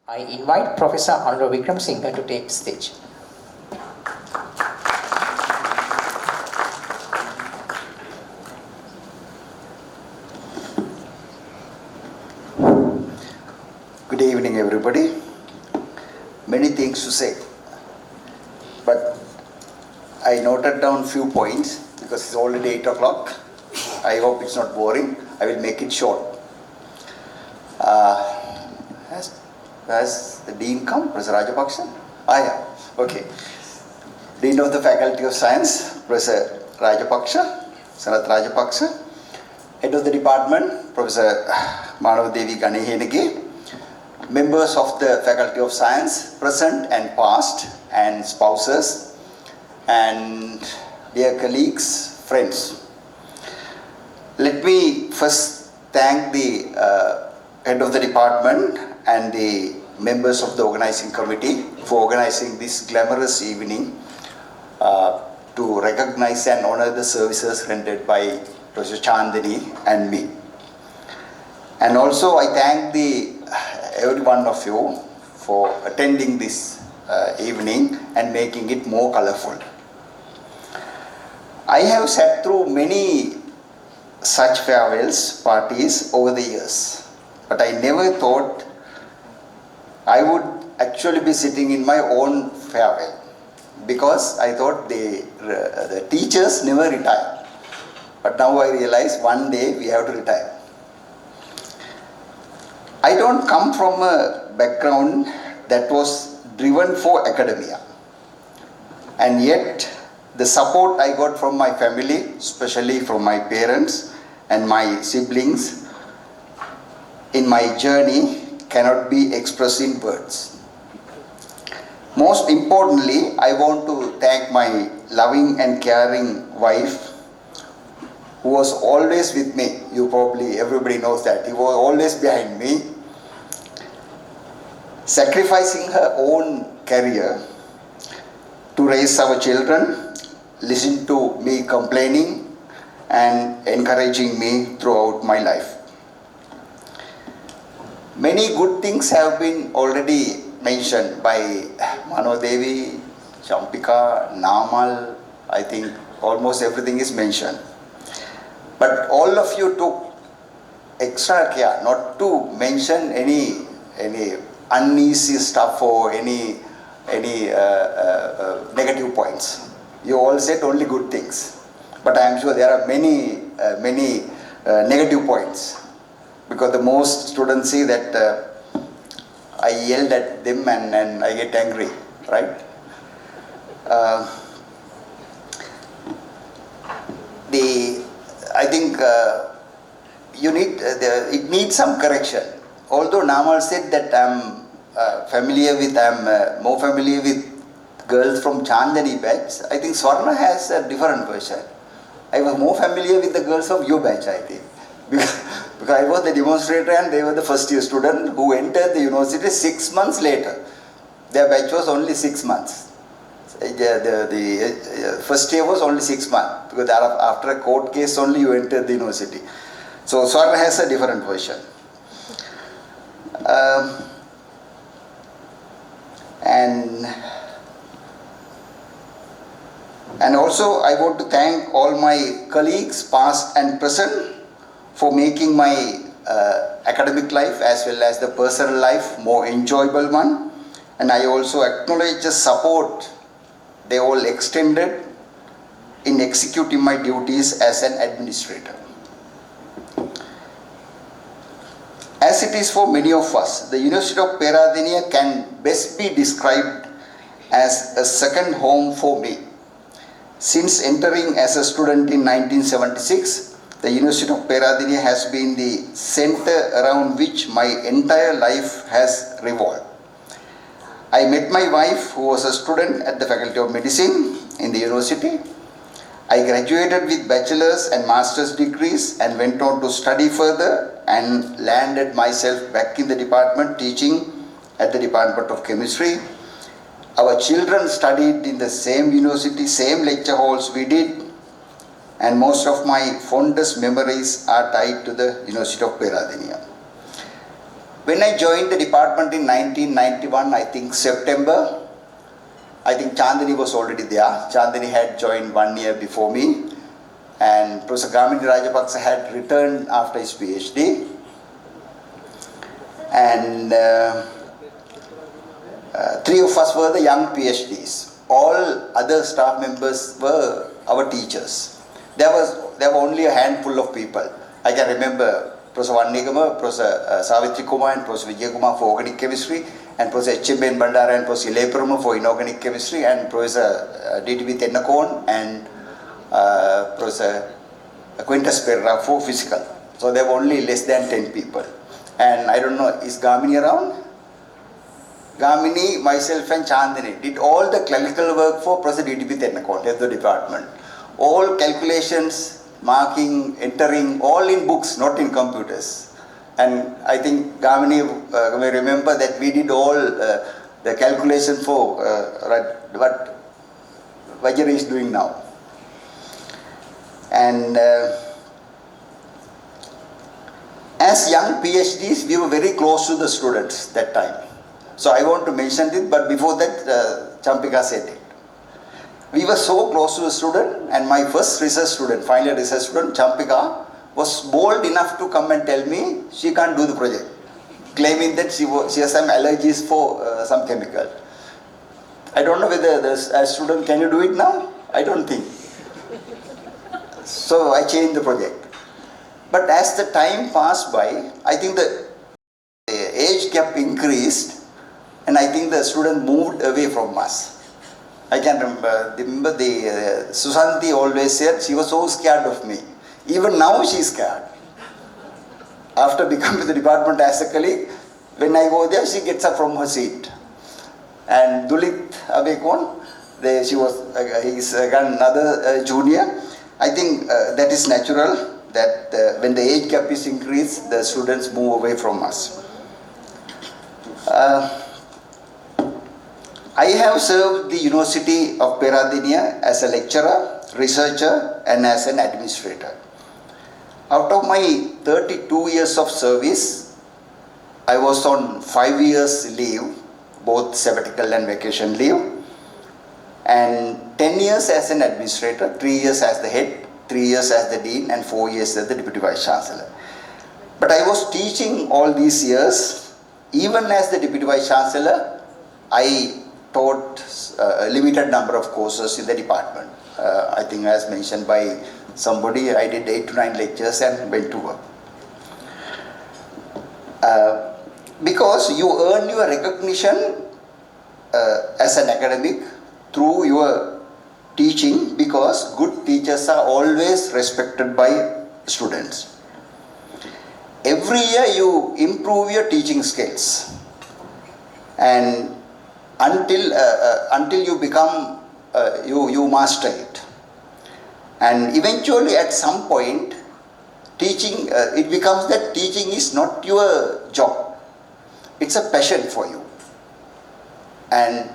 I invite Professor Anura Wickramasinghe to take stage. Good evening, everybody. Many things to say, but I noted down few points because it's already 8 o'clock. I hope it's not boring. I will make it short. Has the Dean come, Professor Rajapaksha? Yeah. Okay. Dean of the Faculty of Science, Professor Rajapaksha, Sanath Rajapaksha. Head of the Department, Professor Manavadevi Ganehenage. Members of the Faculty of Science, present and past, and spouses, and dear colleagues, friends. Let me first thank the head of the department and the members of the organizing committee for organizing this glamorous evening to recognize and honor the services rendered by Professor Chandani and me. And also I thank every one of you for attending this evening and making it more colorful. I have sat through many such farewells parties over the years, but I never thought I would actually be sitting in my own farewell, because I thought the teachers never retire. But now I realize one day we have to retire. I don't come from a background that was driven for academia, and yet the support I got from my family, especially from my parents and my siblings in my journey, cannot be expressed in words. Most importantly, I want to thank my loving and caring wife, who was always with me. Everybody knows that. He was always behind me, sacrificing her own career to raise our children, listen to me complaining, and encouraging me throughout my life. Many good things have been already mentioned by Mano Devi, Champika, Namal. I think almost everything is mentioned. But all of you took extra care not to mention any uneasy stuff or any negative points. You all said only good things. But I am sure there are many negative points, because the most students see that I yelled at them and I get angry, right? I think it needs some correction. Although Namal said that I'm more familiar with girls from Chandani batch, I think Swarna has a different version. I was more familiar with the girls of your batch, I think. Because I was the demonstrator and they were the first year student who entered the university 6 months later. Their batch was only 6 months. The first year was only 6 months, because after a court case only you entered the university. So Swarna has a different version. And also I want to thank all my colleagues, past and present, for making my academic life as well as the personal life more enjoyable one. And I also acknowledge the support they all extended in executing my duties as an administrator. As it is for many of us, the University of Peradeniya can best be described as a second home for me. Since entering as a student in 1976, the University of Peradeniya has been the center around which my entire life has revolved. I met my wife, who was a student at the Faculty of Medicine in the university. I graduated with bachelor's and master's degrees and went on to study further and landed myself back in the department teaching at the Department of Chemistry. Our children studied in the same university, same lecture halls we did, and most of my fondest memories are tied to the University of Peradeniya. When I joined the department in 1991, I think September, I think Chandani was already there. Chandani had joined 1 year before me, and Professor Gamini Rajapaksa had returned after his PhD. And three of us were the young PhDs. All other staff members were our teachers. There were only a handful of people. I can remember Professor Wannigama, Professor Savitri Kumar and Professor Vijay Kumar for organic chemistry, and Professor H.M. Bandara and Professor Ilayapurama for inorganic chemistry, and Professor D.T.B. Tennakon and Professor Quintus Perra for physical. So there were only less than 10 people. And I don't know, is Gamini around? Gamini, myself and Chandani did all the clerical work for Professor D.T.B. Tennakon, head of the department. All calculations, marking, entering, all in books, not in computers. And I think Gamini may remember that we did all the calculation for what Vajra is doing now. And as young PhDs, we were very close to the students that time. So I want to mention it, but before that, Champika said it. We were so close to the student, and my first research student, final research student, Champika, was bold enough to come and tell me she can't do the project, claiming that she has some allergies for some chemical. I don't know whether a student, can you do it now? I don't think. So I changed the project. But as the time passed by, I think the age gap increased, and I think the student moved away from us. I can remember the Susanti always said she was so scared of me. Even now she is scared. After becoming the department as a colleague, when I go there, she gets up from her seat. And Dulit Abekon, he's another junior. I think that is natural, that when the age gap is increased, the students move away from us. I have served the University of Peradeniya as a lecturer, researcher, and as an administrator. Out of my 32 years of service, I was on 5 years leave, both sabbatical and vacation leave, and 10 years as an administrator, 3 years as the head, 3 years as the dean, and 4 years as the deputy vice chancellor. But I was teaching all these years. Even as the deputy vice chancellor, I taught a limited number of courses in the department. I think as mentioned by somebody, I did 8 to 9 lectures and went to work. Because you earn your recognition as an academic through your teaching, because good teachers are always respected by students. Every year you improve your teaching skills, and until you become, you master it. And eventually at some point, teaching, it becomes that teaching is not your job. It's a passion for you. And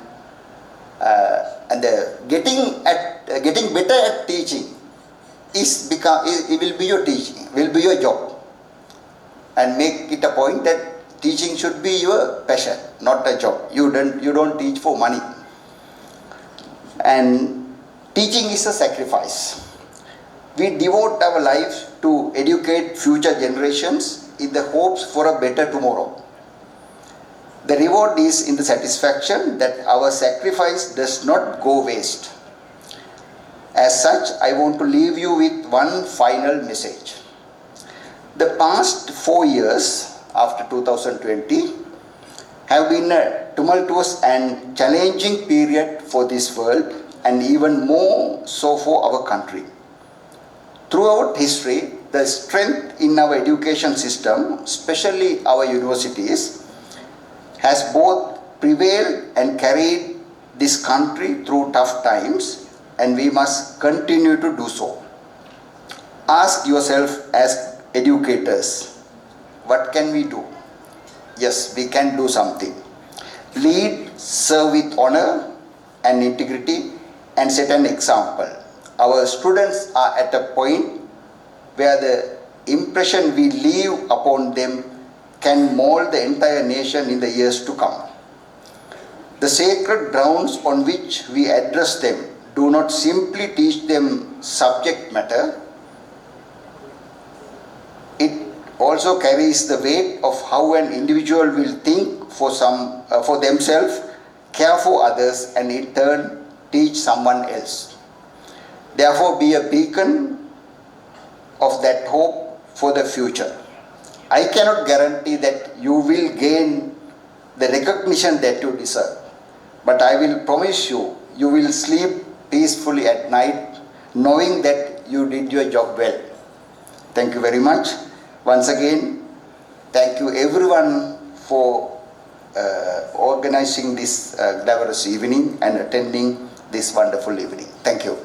getting better at teaching it will be your teaching, will be your job. And make it a point that teaching should be your passion, not a job. You don't teach for money. And teaching is a sacrifice. We devote our lives to educate future generations in the hopes for a better tomorrow. The reward is in the satisfaction that our sacrifice does not go waste. As such, I want to leave you with one final message. The past 4 years after 2020 have been a tumultuous and challenging period for this world, and even more so for our country. Throughout history, the strength in our education system, especially our universities, has both prevailed and carried this country through tough times, and we must continue to do so. Ask yourself as educators, what can we do? Yes, we can do something. Lead, serve with honor and integrity, and set an example. Our students are at a point where the impression we leave upon them can mold the entire nation in the years to come. The sacred grounds on which we address them do not simply teach them subject matter, it also carries the weight of how an individual will think for themselves, care for others, and in turn teach someone else. Therefore, be a beacon of that hope for the future. I cannot guarantee that you will gain the recognition that you deserve, but I will promise you, you will sleep peacefully at night knowing that you did your job well. Thank you very much. Once again, thank you everyone for organizing this glamorous evening and attending this wonderful evening. Thank you.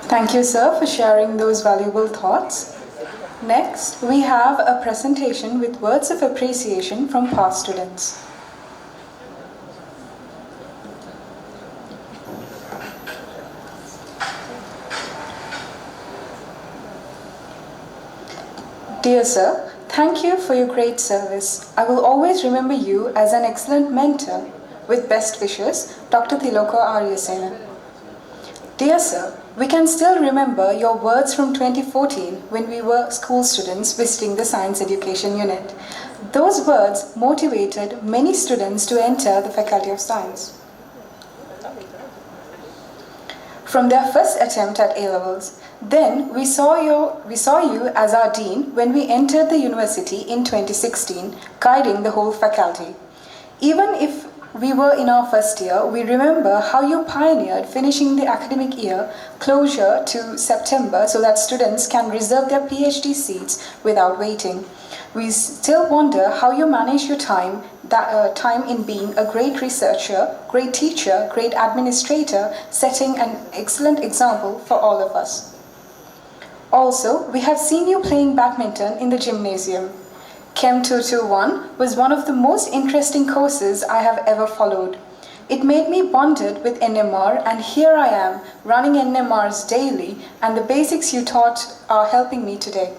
Thank you, sir, for sharing those valuable thoughts. Next, we have a presentation with words of appreciation from past students. Dear sir, thank you for your great service. I will always remember you as an excellent mentor. With best wishes, Dr. Tilaka Aryasena. Dear sir, we can still remember your words from 2014 when we were school students visiting the Science Education Unit. Those words motivated many students to enter the Faculty of Science. From their first attempt at A-levels, then we saw you as our dean when we entered the university in 2016, guiding the whole faculty. Even if we were in our first year, we remember how you pioneered finishing the academic year closure to September so that students can reserve their PhD seats without waiting. We still wonder how you manage your time in being a great researcher, great teacher, great administrator, setting an excellent example for all of us. Also, we have seen you playing badminton in the gymnasium. Chem 221 was one of the most interesting courses I have ever followed. It made me bonded with NMR, and here I am running NMRs daily, and the basics you taught are helping me today.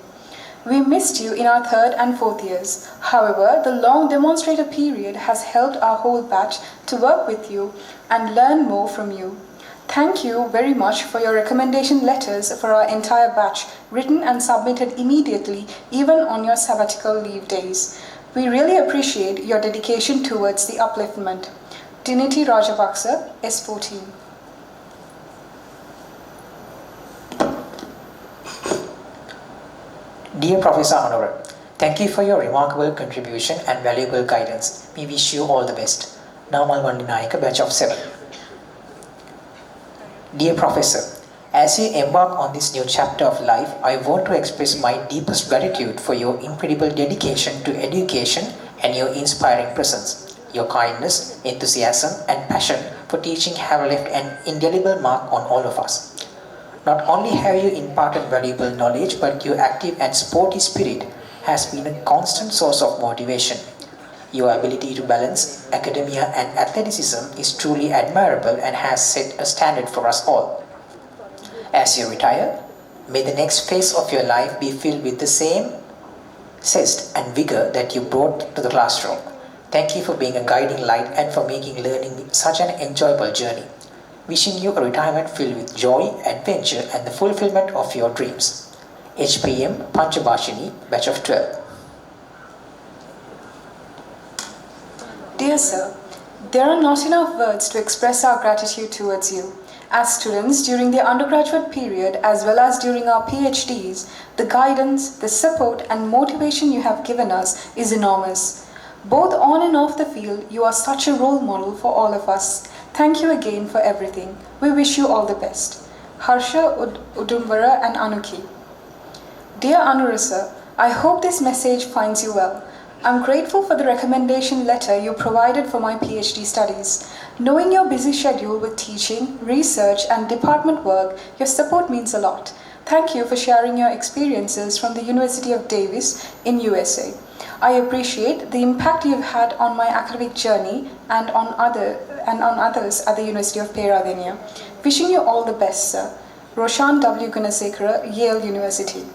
We missed you in our 3rd and 4th years. However, the long demonstrator period has helped our whole batch to work with you and learn more from you. Thank you very much for your recommendation letters for our entire batch, written and submitted immediately, even on your sabbatical leave days. We really appreciate your dedication towards the upliftment. Dinity Rajapaksa, S14. Dear Professor Anura, thank you for your remarkable contribution and valuable guidance. We wish you all the best. Namal Vandinayaka, batch of 7. Dear Professor, as you embark on this new chapter of life, I want to express my deepest gratitude for your incredible dedication to education and your inspiring presence. Your kindness, enthusiasm, and passion for teaching have left an indelible mark on all of us. Not only have you imparted valuable knowledge, but your active and sporty spirit has been a constant source of motivation. Your ability to balance academia and athleticism is truly admirable and has set a standard for us all. As you retire, may the next phase of your life be filled with the same zest and vigor that you brought to the classroom. Thank you for being a guiding light and for making learning such an enjoyable journey. Wishing you a retirement filled with joy, adventure, and the fulfillment of your dreams. HPM Panchabhashini, batch of 12. Dear Sir, there are not enough words to express our gratitude towards you. As students during the undergraduate period as well as during our PhDs, the guidance, the support and motivation you have given us is enormous. Both on and off the field, you are such a role model for all of us. Thank you again for everything. We wish you all the best. Harsha Udumbara and Anuki. Dear Anura Sir, I hope this message finds you well. I'm grateful for the recommendation letter you provided for my PhD studies. Knowing your busy schedule with teaching, research, and department work, your support means a lot. Thank you for sharing your experiences from the University of Davis in USA. I appreciate the impact you've had on my academic journey and on others at the University of Peradeniya. Wishing you all the best, sir. Roshan W. Gunasekara, Yale University.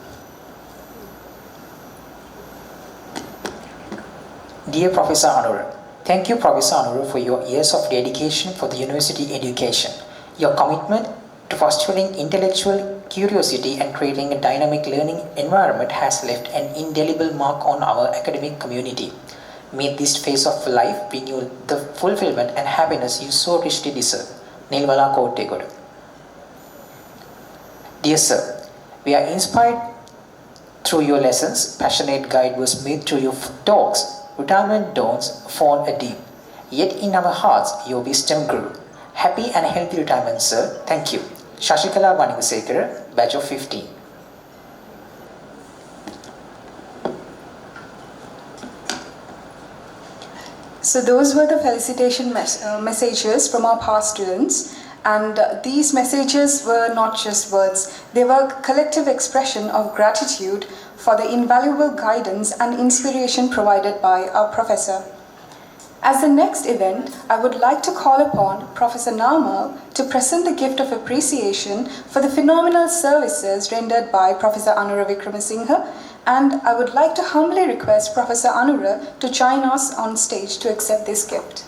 Dear Professor Anura, thank you Professor Anura for your years of dedication for the university education. Your commitment to fostering intellectual curiosity and creating a dynamic learning environment has left an indelible mark on our academic community. May this phase of life bring you the fulfillment and happiness you so richly deserve. Nilwala Kottegoda. Dear Sir, we are inspired through your lessons. Passionate guide was made through your talks. Retirement dawns fall a deep. Yet in our hearts your wisdom grew. Happy and healthy retirement, sir. Thank you. Shashikala Vanivasekara, batch of 15. So those were the felicitation messages from our past students, and these messages were not just words, they were a collective expression of gratitude for the invaluable guidance and inspiration provided by our professor. As the next event, I would like to call upon Professor Namal to present the gift of appreciation for the phenomenal services rendered by Professor Anura Wickramasinghe, and I would like to humbly request Professor Anura to join us on stage to accept this gift.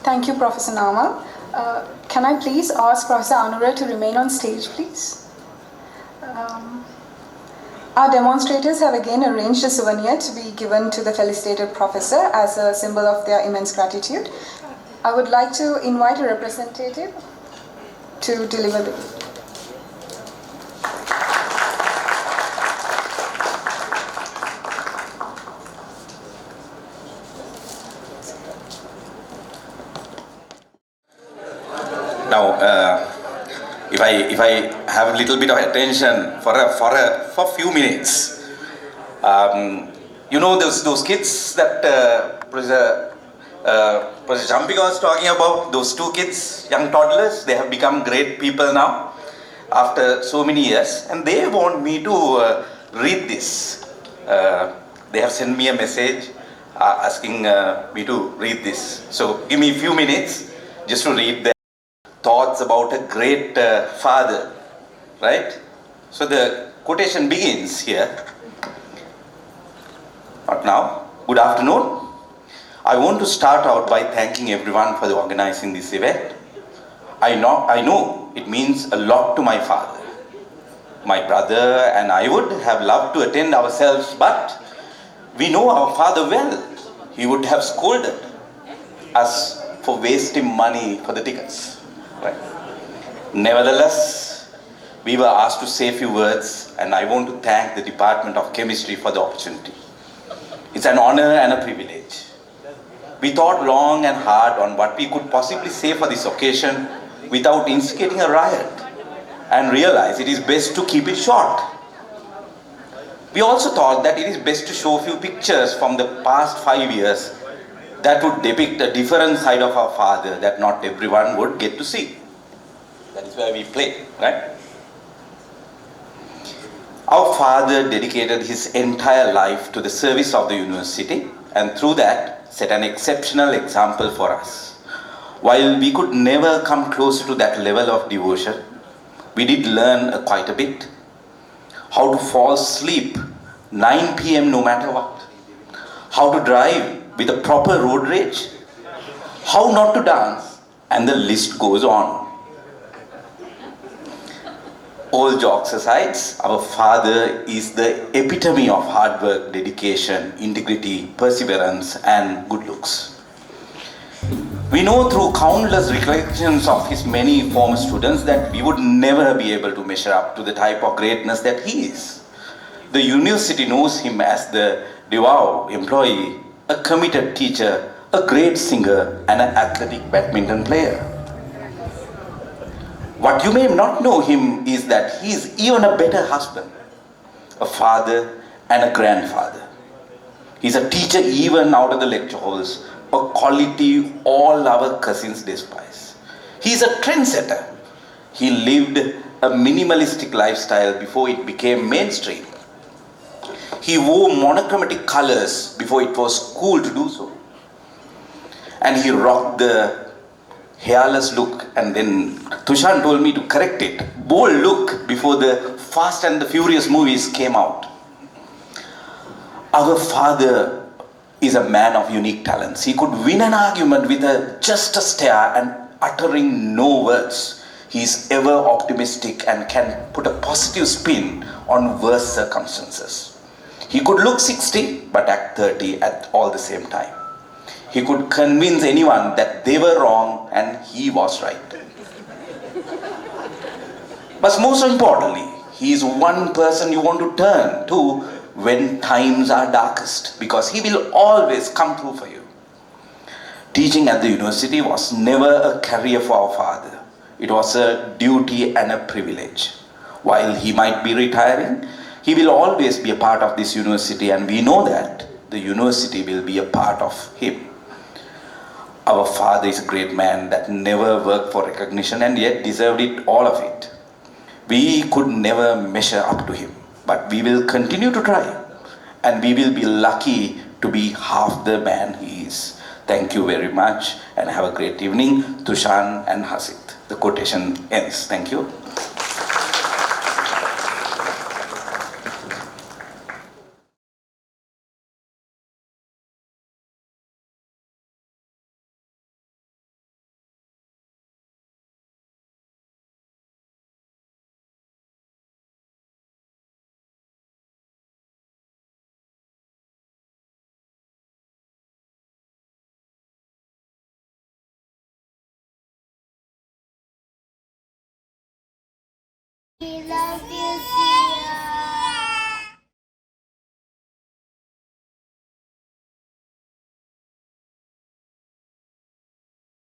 Thank you, Professor Namal. Can I please ask Professor Anura to remain on stage, please? Our demonstrators have again arranged a souvenir to be given to the felicitated professor as a symbol of their immense gratitude. I would like to invite a representative to deliver the gift. Now, if I have a little bit of attention for a few minutes, you know those kids that Professor Jampika was talking about, those two kids, young toddlers, they have become great people now after so many years, and they want me to read this. They have sent me a message asking me to read this. So give me a few minutes just to read their thoughts about a great father, right? So the quotation begins here. Not now. Good afternoon. I want to start out by thanking everyone for organizing this event. I know it means a lot to my father. My brother and I would have loved to attend ourselves, but we know our father well. He would have scolded us for wasting money for the tickets. Right? Nevertheless, we were asked to say a few words, and I want to thank the Department of Chemistry for the opportunity. It's an honor and a privilege. We thought long and hard on what we could possibly say for this occasion without instigating a riot, and realized it is best to keep it short. We also thought that it is best to show a few pictures from the past 5 years that would depict a different side of our father that not everyone would get to see. That is where we play, right? Our father dedicated his entire life to the service of the university, and through that set an exceptional example for us. While we could never come closer to that level of devotion, we did learn quite a bit. How to fall asleep 9 p.m. no matter what. How to drive with a proper road rage. How not to dance, and the list goes on. All jokes aside, our father is the epitome of hard work, dedication, integrity, perseverance, and good looks. We know through countless recollections of his many former students that we would never be able to measure up to the type of greatness that he is. The university knows him as the devout employee, a committed teacher, a great singer, and an athletic badminton player. What you may not know him is that he is even a better husband, a father, and a grandfather. He's a teacher even out of the lecture halls, a quality all our cousins despise. He's a trendsetter. He lived a minimalistic lifestyle before it became mainstream. He wore monochromatic colors before it was cool to do so. And he rocked the hairless look, and then Tushan told me to correct it, bold look, before the Fast and the Furious movies came out. Our father is a man of unique talents. He could win an argument with just a stare and uttering no words. He is ever optimistic and can put a positive spin on worse circumstances. He could look 60 but act 30 at all the same time. He could convince anyone that they were wrong and he was right. But most importantly, he is one person you want to turn to when times are darkest, because he will always come through for you. Teaching at the university was never a career for our father. It was a duty and a privilege. While he might be retiring, he will always be a part of this university, and we know that the university will be a part of him. Our father is a great man that never worked for recognition and yet deserved it, all of it. We could never measure up to him, but we will continue to try, and we will be lucky to be half the man he is. Thank you very much and have a great evening. Tushan and Hasit. The quotation ends. Thank you.